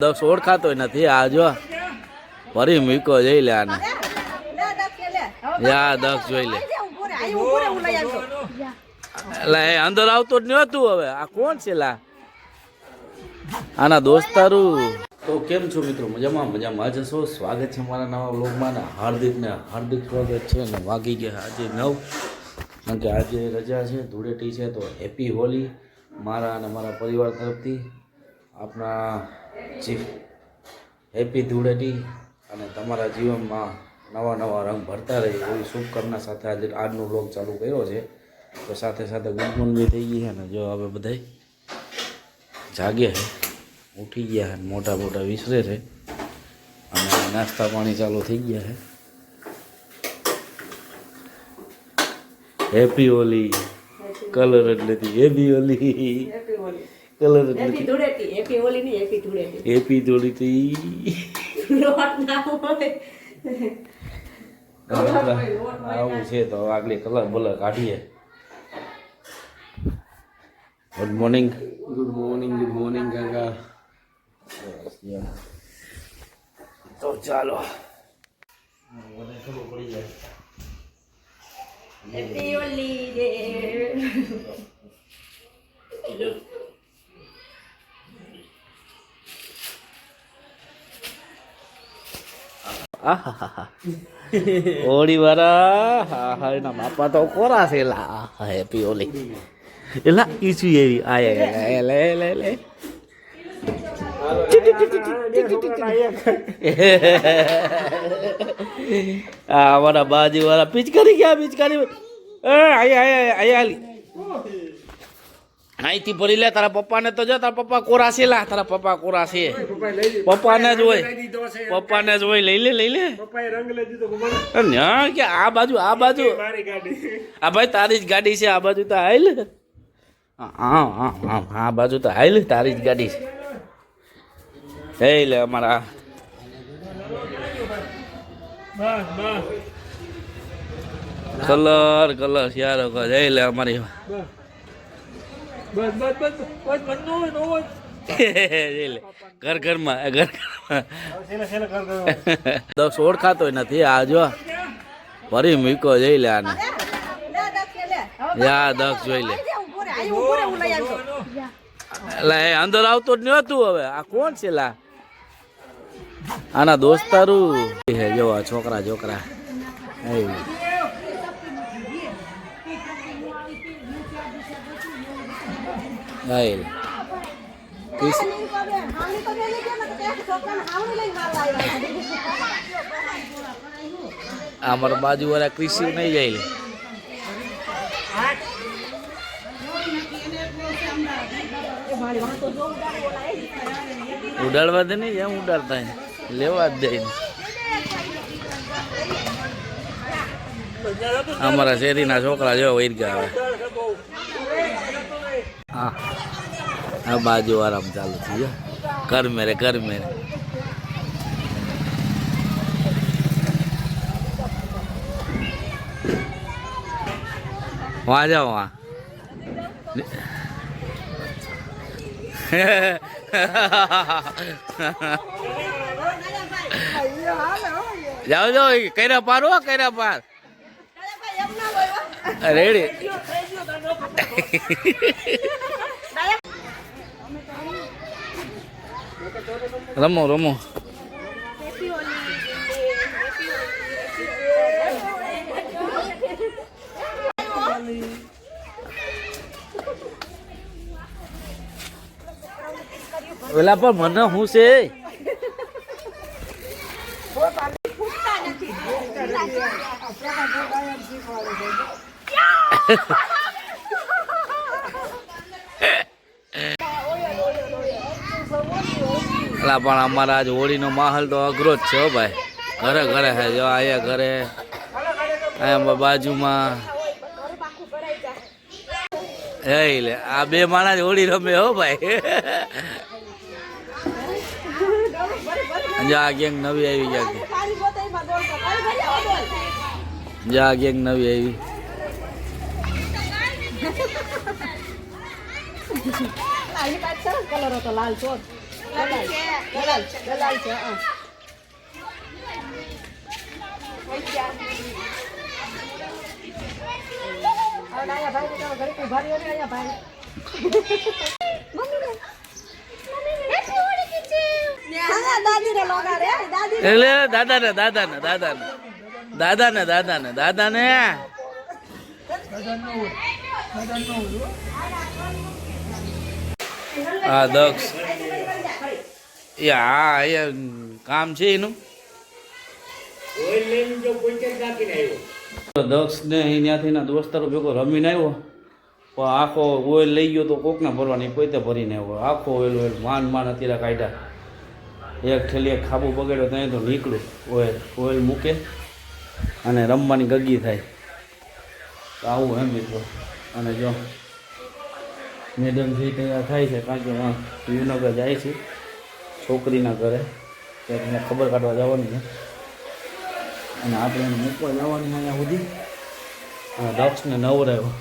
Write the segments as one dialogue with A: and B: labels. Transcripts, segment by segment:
A: દક્ષ ઓળખાતો નથી. આ જો ફરી મૂકો જઈ લે આને. યા દક્ષ જોઈ લે. એટલે એ અંદર આવતો જ નહોતું. હવે આ કોણ છે લા? આના દોસ્તારું. તો કેમ છો મિત્રો? મજામાં મજામાં જ છો? સ્વાગત છે મારા નવા વ્લોગમાં ને હાર્દિક સ્વાગત છે. ને વાગી ગયા આજે 9, કારણ કે આજે રજા છે, ધૂળેટી છે. તો હેપી હોલી મારા અને મારા પરિવાર તરફથી. આપણા ચીફ હેપી ધૂળેટી અને તમારા જીવનમાં નવા નવા રંગ ભરતા રહે એવી શુભકામના સાથે આજે આજનો વ્લોગ ચાલુ કર્યો છે. તો સાથે સાથે ગુડ મોર્નિંગ થઈ ગઈ છે ને જો હવે બધા જાગ્યા છે, ઉઠી ગયા છે, મોટા મોટા વિસરે છે અને નાસ્તા પાણી ચાલુ થઈ ગયા છે. હેપી હોલી કલર જ નથી. હેપી હોલી કલર જ નથી.
B: હેપી હોલી ની હેપી ધૂળેટી.
A: હેપી ધૂળેટી આવું છે. તો આગળ કલર બોલર કાઢીએ. Good morning. Good morning. Good morning કાકા. તો ચાલો ખબર પડી જાય.
B: હેપી હોલી રે.
A: હોળી વાળા હા એના બાપા તો કોરા છે લા. હેપી હોલી એલા ઈસુ એવી આય લે લે લે અમારા બાજુ વાળા પિચકારી ગયા. પિચકારી અહીંથી ભરી લે. તારા પપ્પાને તો જો તારા પપ્પા કોરા છે લા. તારા પપ્પા કોરા છે. પપ્પાને જ હોય. પપ્પાને જ હોય. લઈ લે લઈ લે. કે આ બાજુ આ ભાઈ તારી જ ગાડી છે. આ બાજુ તો હાલ. હા હા હા આ બાજુ તો હાલ. તારી જ ગાડી છે. હે લે અમારા કલર યાર જઈ લે અમારી ઘર ઘરમાં દક્ષ ઓળખાતો નથી. આ જો ફરી મૂકો જઈ લે આને. યા દક્ષ જોઈ લે. એટલે એ અંદર આવતો જ નહોતું. હવે આ કોણ છે લા? આના દોસ્તારું છે. જો આ છોકરા અમારા બાજુ વાળા કૃષિ નહીં જાય લે. ઉડાડવા દે નહીં. એમ ઉડાડતા લેવા જ દે. અમારા શેરીના છોકરા જો વૈર ગયા. હા આ બાજુ આરામ ચાલુ થઈ ગયો. કર મેરે वहाँ जाओ वहाँ. जाओ जाओ कैरा पार हो. कैरा पार रेडी. रमो પેલા પણ મને શું છે? પણ અમારા આજ હોળીનો માહોલ તો અઘરો જ છે ભાઈ. ઘરે ઘરે છે. જો અહીંયા ઘરે અહીંયા બાજુમાં હે લે આ બે માણસ હોળી રમે હો ભાઈ. આ ગેંગ નવી આવી ગયા. જા ગેંગ નવી આવી.
B: કલર હતો લાલ ચોટ. દલાલ છે હા.
A: એટલે દાદાને દાદાને દાદાને દાદાને દાદાને દાદાને હા દક્ષ એ હા એ કામ છે એનું દક્ષ ને ત્યાંથી ના દોસ્તારો ભેગો રમીને આવ્યો પણ આખો ઓઇલ લઈ ગયો તો કોકને ભરવાની પોતે ભરીને આવ્યો આખો ઓઇલ માંડ માંડ અત્યારે કાઢ્યા એક ઠેલી એક ખાબુ બગાડ્યો ત્યાં તો નીકળું ઓઇલ મૂકે અને રમવાની ગગી થાય તો આવું એમ મિત્રો અને જો મેડમ જે તૈયાર થાય છે કારણ કે યુનગર જાય છે છોકરીના ઘરે ત્યાં એને ખબર કાઢવા જવાની છે અને આપણે એને મૂકવા જવાની અહીંયા સુધી અને દક્ષને નવરાવ્યો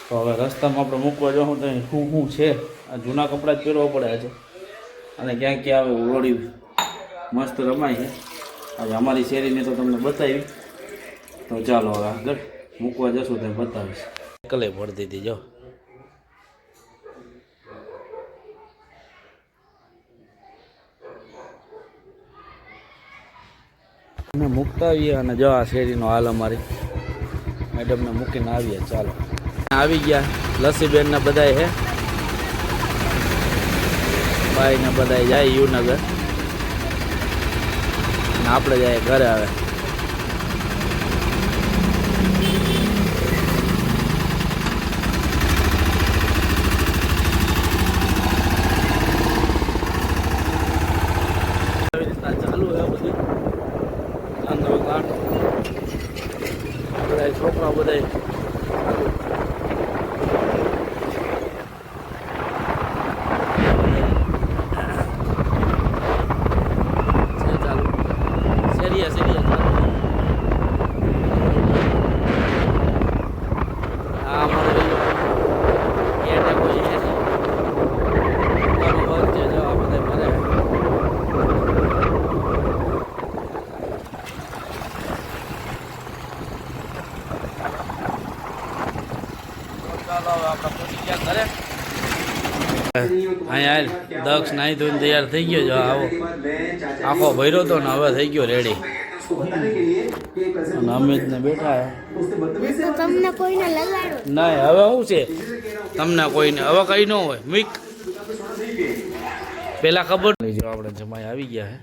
A: તો હવે રસ્તામાં આપણે મૂકવા જવું તો શું છે આ જૂના કપડાં જ પહેરવા પડે છે અને ક્યાંક ક્યાં આવે ઓળી મસ્ત રમાય છે હવે અમારી શેરીને તો તમને બતાવી તો ચાલો હવે આગળ મૂકવા જશું તો બતાવીશ કલે ભરતી હતી જો અમે મૂકતા આવીએ અને જો આ શેરીનો હાલ અમારી મેડમને મૂકીને આવીએ ચાલો આવી ગયા લસ્સીબેનના બધાય હે ભાઈ ને બધા જાય યુનગર અને આપણે જાય ઘરે આવે ચાલુ હે બધી બધા છોકરા બધા અહીંયા દક્ષ નાહી ધોઈને તૈયાર થઈ ગયો જો આવો આખો ભર્યો હતો ને હવે થઈ ગયો રેડી અને અમિત ને બેઠા
C: તમને કોઈને લગાડો
A: ના હવે શું છે તમને કોઈને હવે કઈ ન હોય મીક પેલા ખબર નહીં જો આપણે જમાઈ આવી ગયા હે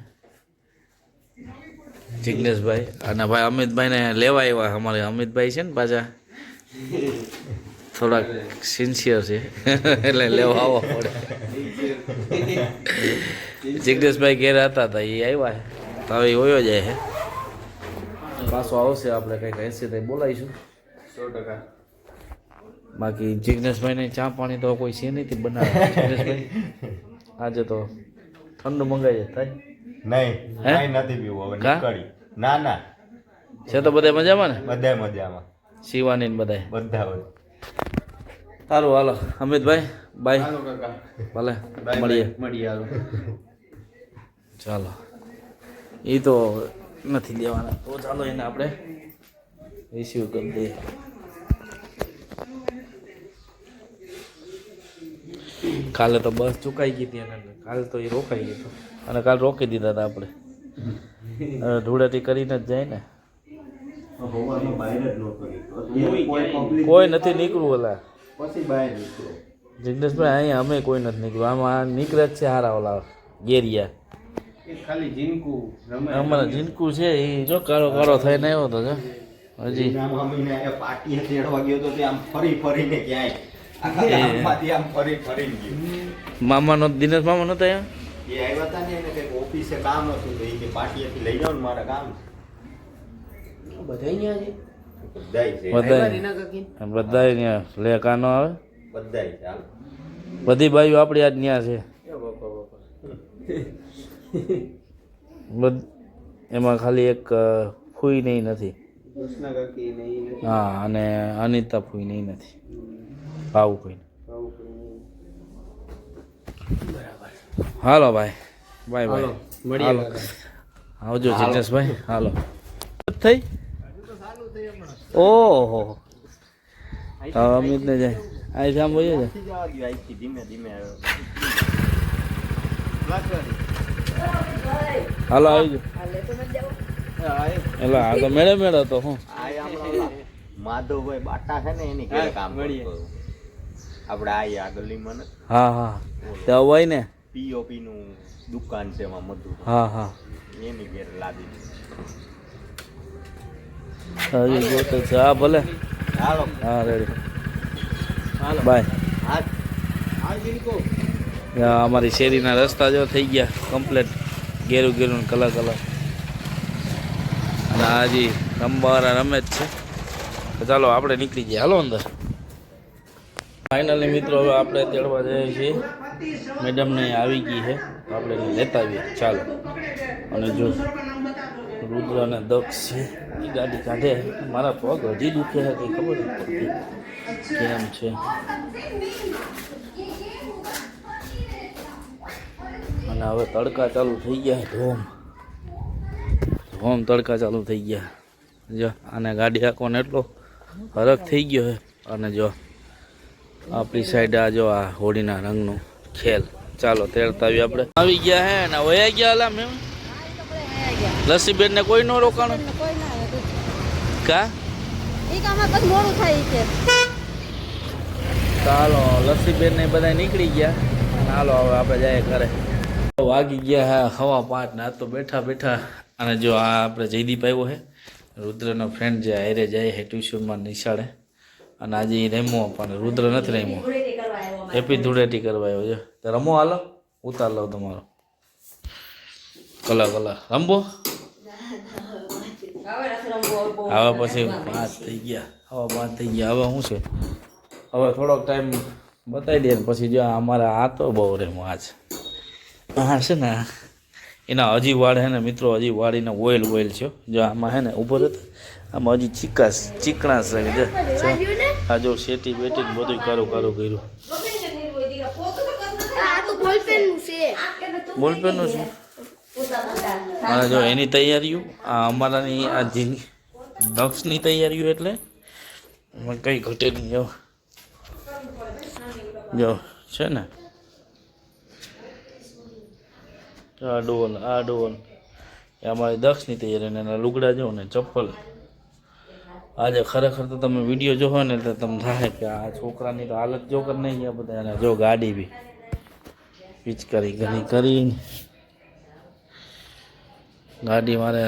A: જિગ્નેશભાઈ અને ભાઈ અમિતભાઈને લેવા આવ્યા અમારે અમિતભાઈ છે ને પાછા થોડાક સિન્સિયર છે એટલે લેવા આવવા પડે જિગ્નેશભાઈ ઘેર હતા એ આવ્યા તો હવે હોયો જાય હે પાછો આવશે આપણે કંઈક એસી થઈ બોલાવીશું 100%. બાકી જિગ્નેશભાઈને ચા પાણી તો કોઈ છે નહીં બનાવે જિગ્નેશભાઈ આજે તો ઠંડુ મંગાવી થાય
D: નહીં નથી પીવું હવે નીકળી ના
A: છે તો બધા મજામાં ને
D: બધા મજામાં
A: શિવાની ને બધા
D: બધા
A: સારું હાલો અમિતભાઈ બાય ભલે મળીએ ચાલો એ તો નથી દેવાના તો ચાલો એને આપણે રિસીવ કરી દઈએ કાલે તો બસ ચુકાઈ ગઈ હતી અને કાલે તો એ રોકાઈ ગયું અને કાલે રોકી દીધા હતા આપણે ધૂળેટી કરીને જ જાય ને કોઈ નથી નીકળવું ઓલા જિગ્નેશભાઈ અહીંયા અમે કોઈ નથી નીકળ્યું આમાં નીકળે જ છે હારા ઓલા ગેરિયા અમારા જીનકુ છે એ જો કાળો કાળો થઈને આવ્યો હતો જો હજી
D: પાર્ટી તેડવા ગયો તો આમ ફરીને ક્યાંય
A: મામાનો દિનેશ મામા નતો અહીંયા
D: એ આવ્યા હતા ને એને કંઈક ઓફિસે કામ હતું તો એ કે પાર્ટીએથી લઈ જાઓ ને મારા કામ
A: બધાય ત્યાં લે કાનો આવે બધી બાજુ આપણી આજ ત્યાં છે એમાં ખાલી એક ફૂઈ નહીં નથી હા અને અનિતા ફૂઈ નહીં નથી ભાવ કોઈ બરાબર હાલો ભાઈ બાય બાય
D: હાલો, મળીએ
A: હાલો
D: કાકા.
A: આવજો જિગ્નેશભાઈ હાલો થઈ ઓહો અમિતને જાય આ જામ બોલીએ છે
D: નથી જવા દ્યો, અહીંથી ધીમે ધીમે આવ્યો.
A: હાલો આવી ગયો
B: હાલે તો મત જાઓ.
A: એટલે આ તો મેળે મેળે તો હું
D: આ હમણાં ઓલા માધવભાઈ બાટા છે ને એની ઘરે કામ કરતો. આપણે આ ગલીમાં ને
A: હા હા તે હોય ને
D: પીઓપી નું દુકાન છે એમાં મધુ
A: હા હા
D: એની ઘેર લાદી.
A: હજી જોતો છે હા ભલે
D: હાલો
A: હા રેડી બાય અમારી શેરીના રસ્તા જો થઈ ગયા કમ્પ્લીટ ઘેરું ઘેરું ને કલર કલર અને હજી રમવાવાળા રમે જ છે તો ચાલો આપણે નીકળી જઈએ હાલો અંદર ફાઇનલી મિત્રો હવે આપણે તેડવા જઈએ છીએ મેડમને આવી ગઈ છે તો આપણે એને લેતા આવીએ ચાલો અને જો રુદ્ર અને દક્ષ છે એ ગાડી કાઢે મારા પગ હજી દુખે છે કંઈ ખબર નથી પડતી કેમ છે અને હવે તડકા ચાલુ થઈ ગયા ધોમ ધોમ તડકા ચાલુ થઈ ગયા જો આને ગાડી હાંકવાનો એટલો ફરક થઈ ગયો છે અને જો આપણી સાઈડ આ જો આ હોળીના રંગનું ખેલ ચાલો તેડતા આવીએ આપણે આવી ગયા હે ને વયા ગયા અલા મેમ લસ્સીબેન ને કોઈ નો રોકાણું
C: કોઈ ના આવે
A: કા
C: એ કામમાં પછી મોડું થાય છે
A: ચાલો લસ્સીબેન ને બધા નીકળી ગયા અને હાલો હવે આપણે જઈએ ઘરે વાગી ગયા હા 5:15 ને આ તો બેઠા બેઠા અને જો આ આપણે જયદીપ આવ્યો છે રુદ્રનો ફ્રેન્ડ જે હારે જાય છે ટ્યુશનમાં નિશાળે અને આજે એ રમો પણ રુદ્ર નથી રમ્યો
B: ધૂળેટી કરવા આવ્યો અમારે.
A: હેપી ધૂળેટી કરવા આવ્યો છે તો રમો હાલો ઉતાર લો તમારો કલા રમવો
B: હવે નથી રમવું, બહુ
A: હવે પછી 5 થઈ ગયા હવે 5 થઈ ગયા હવે શું છે હવે થોડોક ટાઈમ બતાવી દે ને પછી જો અમારા આ તો બહુ રેમો આજ હા છે ને એના હજી વાળ હે ને મિત્રો હજી વાળીને ઓઇલ છે જો આમાં હે ને ઉપર આમાં હજી ચીકણાશ છે જો આ જો શેટી બેટી ને બધું કારું કર્યું
C: આ તો બોલપેનનું છે
A: બોલપેનનું છે અને જો એની તૈયારીઓ આ અમારાની આ દક્ષની તૈયારીઓ એટલે એમાં કંઈ ઘટે નહીં જો છે ને આ ડોલ એ અમારી દક્ષની તૈયારી અને એના લુગડા જો ને ચપ્પલ આજે ખરેખર તો તમે વિડીયો જોવો ને એટલે તમને થાય કે આ છોકરાની તો હાલત જો કર નહીં ગયા બધા અને જો ગાડી બી પિચકારી કરીને ગાડી મારે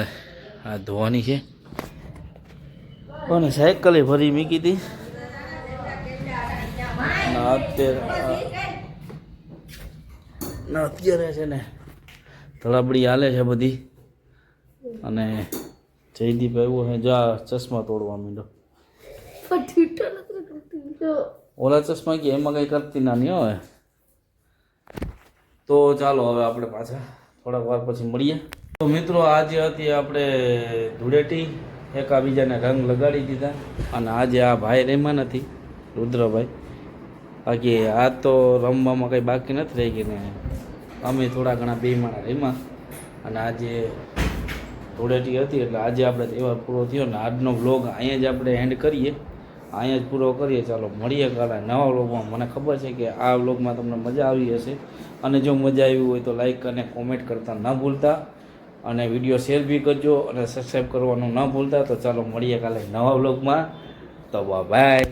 A: આ ધોવાની છે અને સાયકલે ભરી મૂકી હતી અત્યારે છે ને ધડાબડી હાલે છે બધી અને જયદીપ આવ્યો છે જા ચશ્મા તોડવા માંડ્યો ઓલા ચશ્મા કે એમાં કંઈ કરતી ના નહીં હોય તો ચાલો હવે આપણે પાછા થોડાક વાર પછી મળીએ તો મિત્રો આજે હતી આપણે ધૂળેટી એકાબીજાને રંગ લગાડી દીધા અને આજે આ ભાઈ રમ્યા નથી રુદ્રભાઈ બાકી આ તો રમવામાં કંઈ બાકી નથી રહી ગઈ ને અમે થોડા ઘણા બે માણા રમ્યા અને આજે ધૂળેટી હતી એટલે આજે આપણે તહેવાર પૂરો થયો ને આજનો વ્લોગ અહીંયા જ આપણે એન્ડ કરીએ અહીંયા જ પૂરો કરીએ ચાલો મળીએ કાલે નવા વ્લોગમાં મને ખબર છે કે આ વ્લોગમાં તમને મજા આવી હશે અને જો મજા આવી હોય તો લાઈક અને કોમેન્ટ કરતા ન ભૂલતા અને વિડીયો શેર બી કરજો અને સબસ્ક્રાઈબ કરવાનું ન ભૂલતા તો ચાલો મળીએ કાલે નવા વ્લોગમાં તો બાય